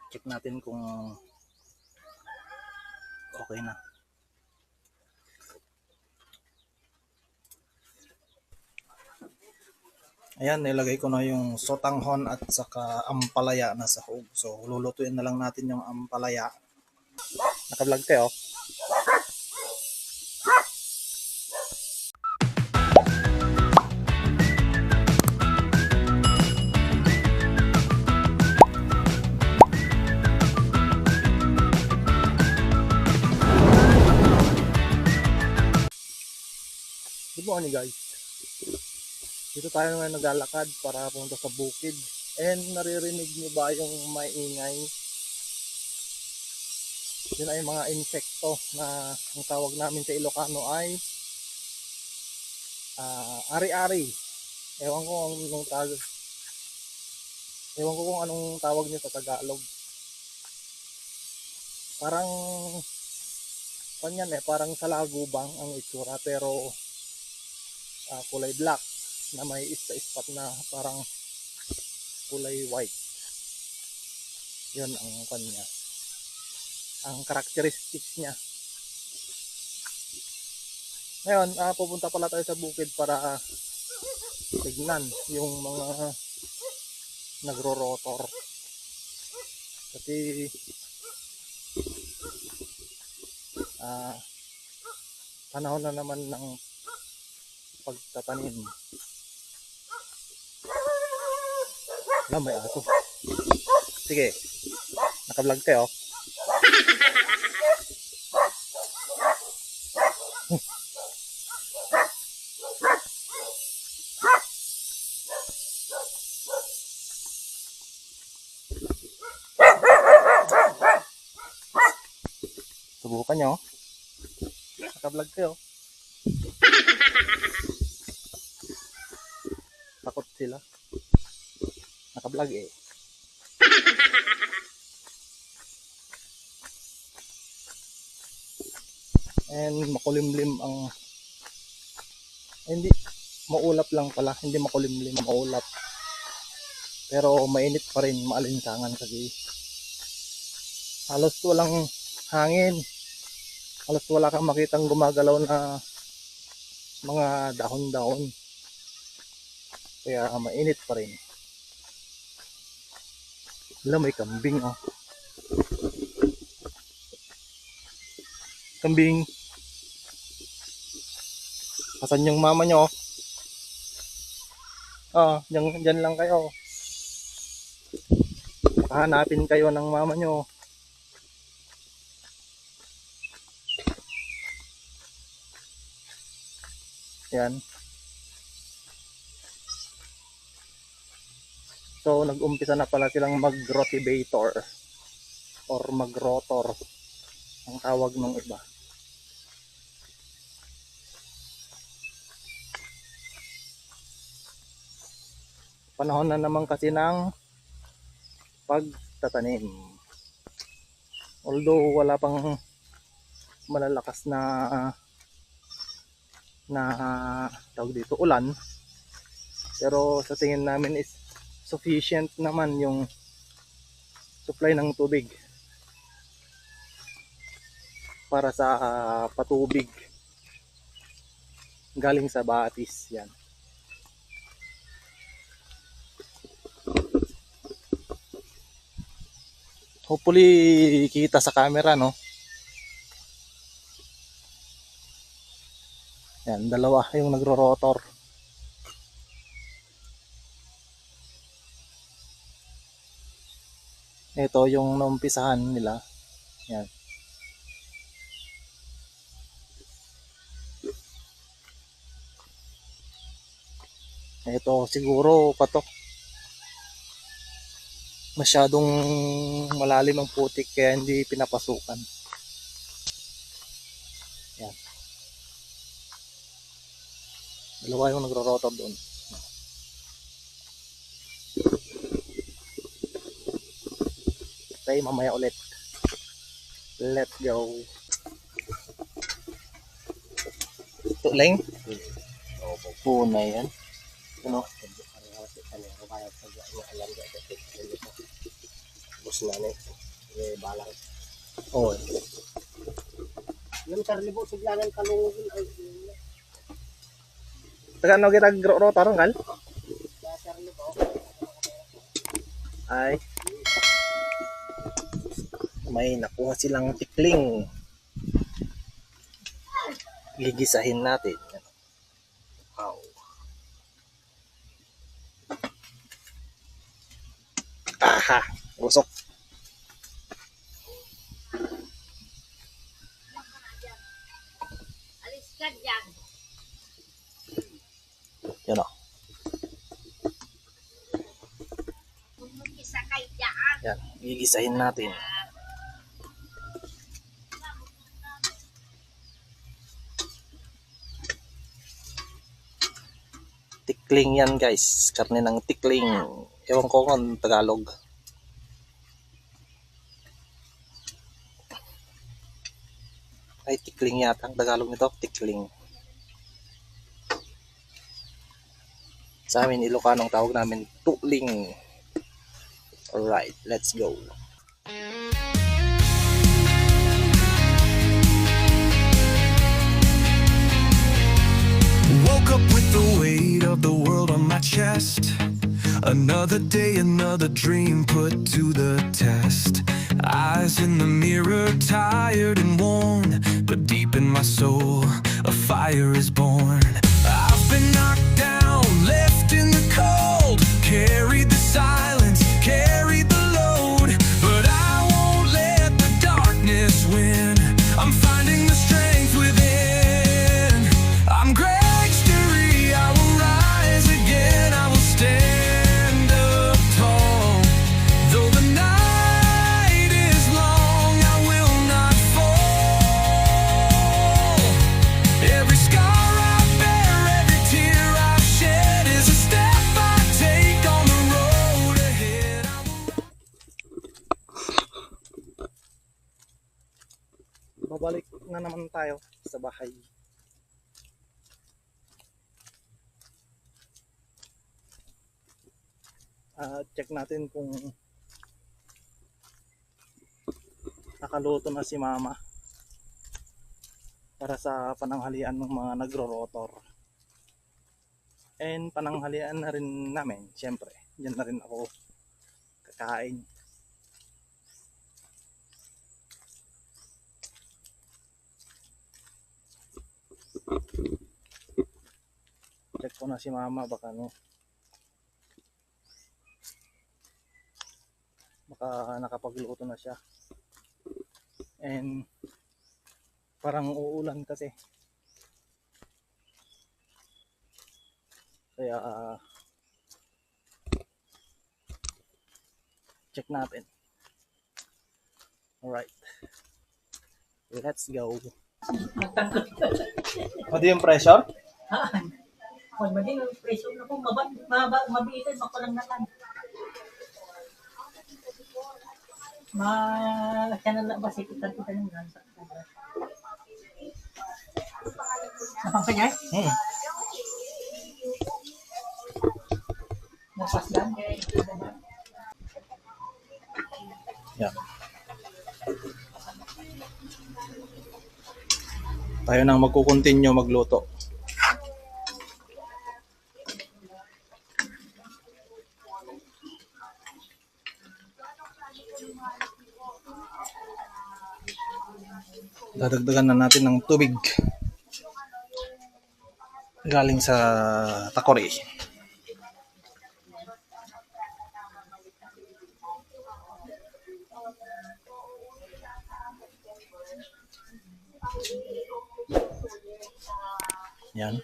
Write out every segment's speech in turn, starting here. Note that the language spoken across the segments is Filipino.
check natin kung okay na. Ayan, nilagay ko na yung sotanghon at saka ampalaya na sahog. So, lulutuin na lang natin yung ampalaya. Naka-vlog kayo. Good morning guys. Dito tayo ngayon naglalakad para punta sa bukid. And naririnig nyo ba yung maingay? Yun ay mga insekto na ang tawag namin sa Ilocano ay ari-ari. Ewan ko kung anong tawag nyo sa Tagalog. Parang parang salagubang ang itsura pero kulay black na may ispa-ispat na parang kulay white. Yun ang kanya, ang characteristics niya. Ngayon pupunta pala tayo sa bukid para tignan yung mga nagro-rotor kasi panahon na naman ng pagtatanim. May aso. Sige, naka-vlog kayo. Subukan nyo. Naka-vlog kayo. Takot sila. Naka-vlog eh. And makulimlim ang hindi maulap lang pala, hindi makulimlim, maulap. Pero mainit pa rin, maalinsangan kasi halos walang hangin. Halos wala kang makitang gumagalaw na mga dahon-dahon. Kaya mainit pa rin. May kambing oh. Kambing. Asan yung mama nyo? Dyan lang kayo. Hanapin kayo ng mama nyo. Yan. So nag-umpisa na pala silang mag-rotivator or mag-rotor ang tawag ng iba. Panahon na naman kasi ng pagtatanim. Although wala pang malalakas na tawag dito ulan, pero sa tingin namin is sufficient naman yung supply ng tubig para sa patubig galing sa batis. Yan. Hopefully kita sa camera, no? Yan, dalawa yung nagro-rotor. Ito yung naumpisahan nila. Yan. Ito siguro patok. Masyadong malalim ang putik kaya hindi pinapasukan. Yan. Dalawa yung nagro-rotor doon. Okay, mamaya ulit. Let's go. Ito lang. Puna yan. Ano? Bus na Eh, balang. Oh, Yung karlibo, siglanan kalungin. Ay, taga ano kita rotor ngal? karlibo. Ay, may nakuha silang tikling. Gigisahin natin. Wow. Aha, usok. Alis ka dyan. Yan o. Kung mag-isa kayo dyan. Yan, gigisahin natin. Tikling yan guys. Karne ng tikling. Ewan ko kung Tagalog. Ay, tikling yata. Ang Tagalog nito, tikling. Sa amin, Ilocanong tawag namin, tuling. Alright, let's go. Woke up with the weight of the world on my chest. Another day, another dream put to the test. Eyes in the mirror, tired and worn, but deep in my soul, a fire is born. I've been knocked down, left in the cold, carried the silence, carried the load, but I won't let the darkness win. I'm finding the strength within. I'm Greg Story, I will rise again, I will stand up tall. Though the night is long, I will not fall. Every scar I bear, every tear I shed is a step I take on the road ahead. Babalik na naman tayo sa bahay. Check natin kung nakaluto na si mama para sa pananghalian ng mga nagro-rotor. And pananghalian na rin namin, syempre. Diyan na rin ako kakain. Check ko na si mama, baka nakapagluto na siya. And parang uulan kasi. Kaya check natin. Alright. Let's go. Ano yung pressure? Huwag ba din ang presyo na kung mabitin, makulang naman. Channel na ba sikitan kita ng gansa? Napang niya? Napasdan? Yeah. Tayo nang magkukontinue magluto. Dadagdagan na natin ng tubig galing sa takore. Yan.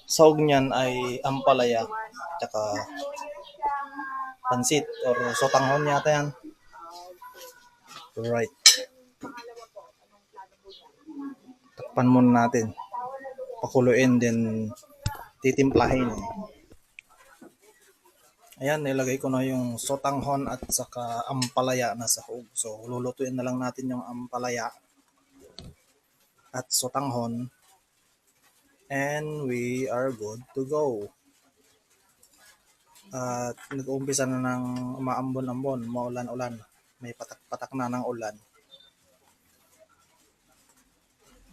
Sahog niyan ay ampalaya tsaka pansit or sotanghon yata yan. Right. Takpan muna natin. Pakuluin din titimplahin. Ayan, nilagay ko na yung sotanghon at saka ampalaya na sahog. So, lulutuin na lang natin yung ampalaya at sotanghon. And we are good to go. At nag-uumpisa na ng umaambon-ambon, maulan-ulan. May patak-patak na ng ulan.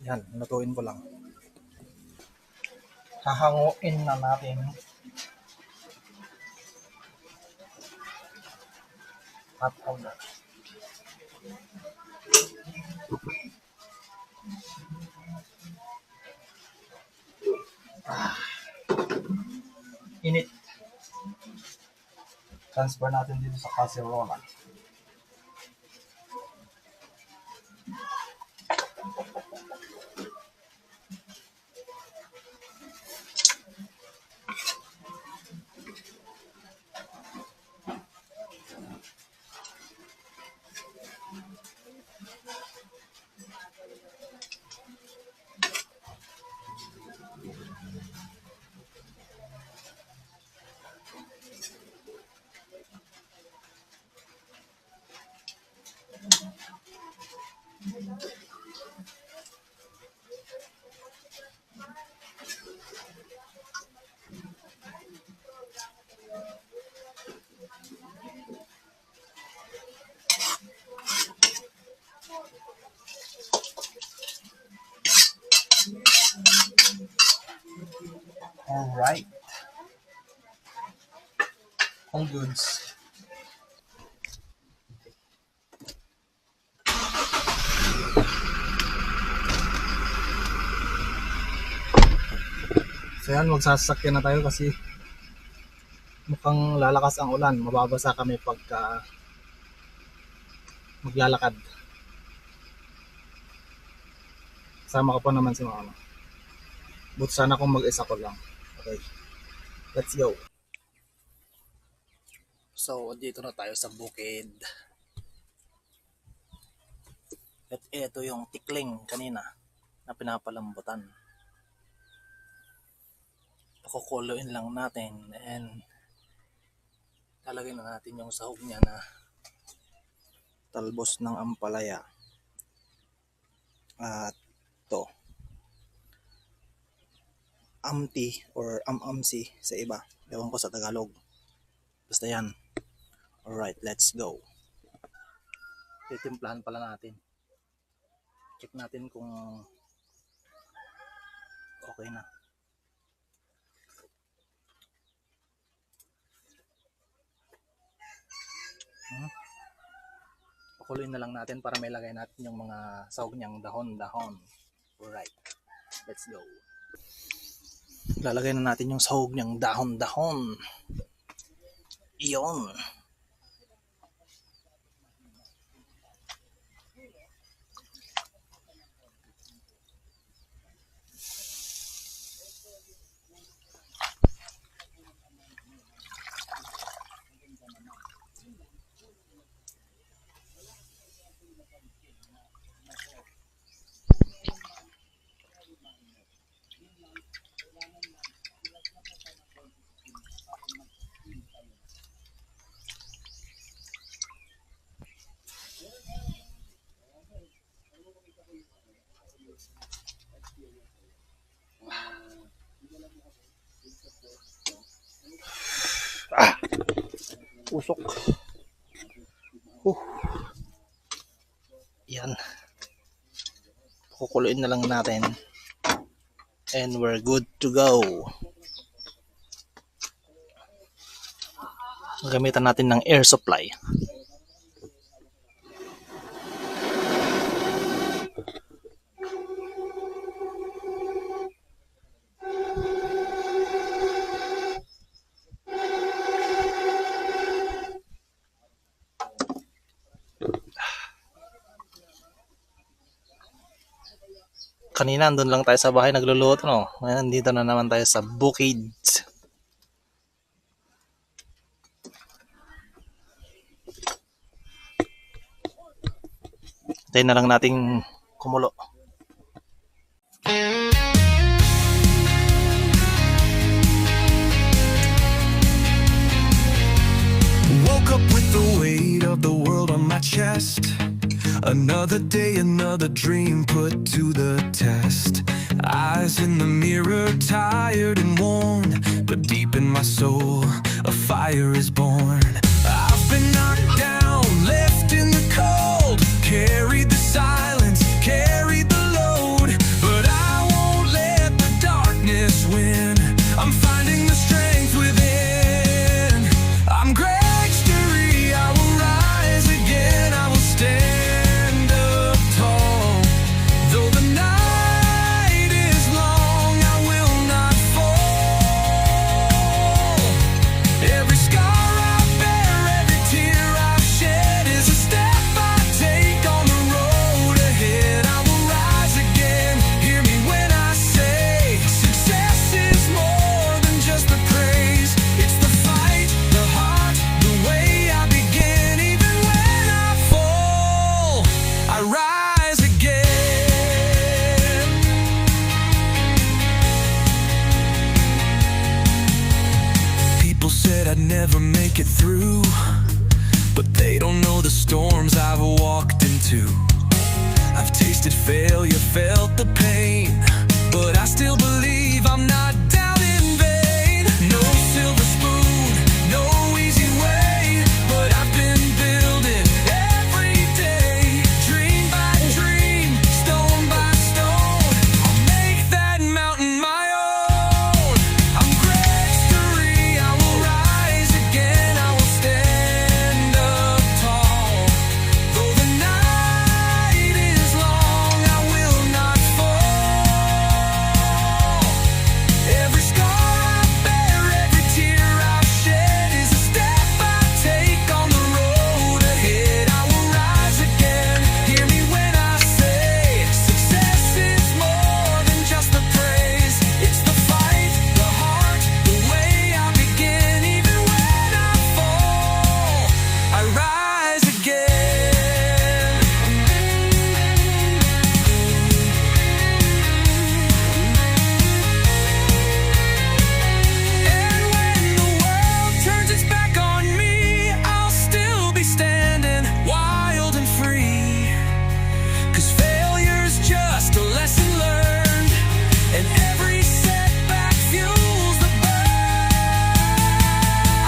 Yan, lutuin ko lang. Hahanguin na natin. Hot powder. Init. Transfer natin dito sa casserole. Alright. All goods. So yan, magsasakyan na tayo kasi mukhang lalakas ang ulan. Mababasa kami pagka maglalakad. Kasama ko pa naman si mama. But sana kung mag-isa ko lang. Okay, let's go. So, dito na tayo sa bukid. At ito yung tikling kanina na pinapalambutan. Pakukuluin lang natin and lalagay na natin yung sahog niya na talbos ng ampalaya. At to amti or amamsi sa iba. Ewan ko sa Tagalog. Basta yan. Alright, let's go. Titimplahan pala natin. Check natin kung okay na. Pakuloyin na lang natin para may lagay natin yung mga sahog niyang dahon-dahon. Alright, let's go. Lalagay na natin yung sahog niyang dahon-dahon. Iyon. Usok. Yan. Kukuloyin na lang natin. And we're good to go. Gamitan natin ng air supply. Kanina andun lang tayo sa bahay nagluluto, no? Ngayon dito na naman tayo sa bukid. Tayo na lang nating kumulo. Woke up with the weight of the world on my chest. Another day, another dream put to the test. Eyes in the mirror, make it through, but they don't know the storms I've walked into. I've tasted failure, felt the pain, but I still believe I'm not down in vain. No silver spoon, no easy way, but I've been building every day. Dream by dream, stone by stone, I'll make that mountain my own. I'm great story, I will rise again, I will stand up tall. Though the night is long, I will not fall. Every scar I bear, every tear I've shed is a step I take on the road ahead. I will rise again, hear me when I say success is more than just the praise. It's the fight, the heart, the way I begin. Even when I fall, I rise again. And when the world turns its back on me, I'll still be standing wild and free. 'Cause failure's just a lesson learned, and every setback fuels the burn.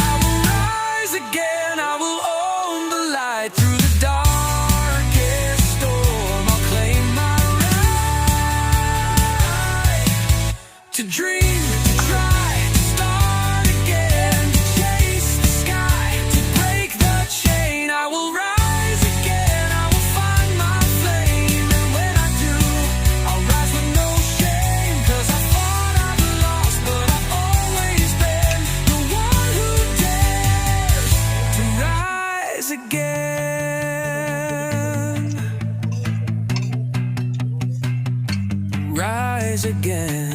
I will rise again, I will own the light. Through the darkest storm, I'll claim my right to dream, to try, to start again, to chase the sky, to break the chain. I will rise again, I will find my flame, and when I do, I'll rise with no shame. 'Cause I thought I'd lost, but I've always been the one who dares to rise again. Rise again.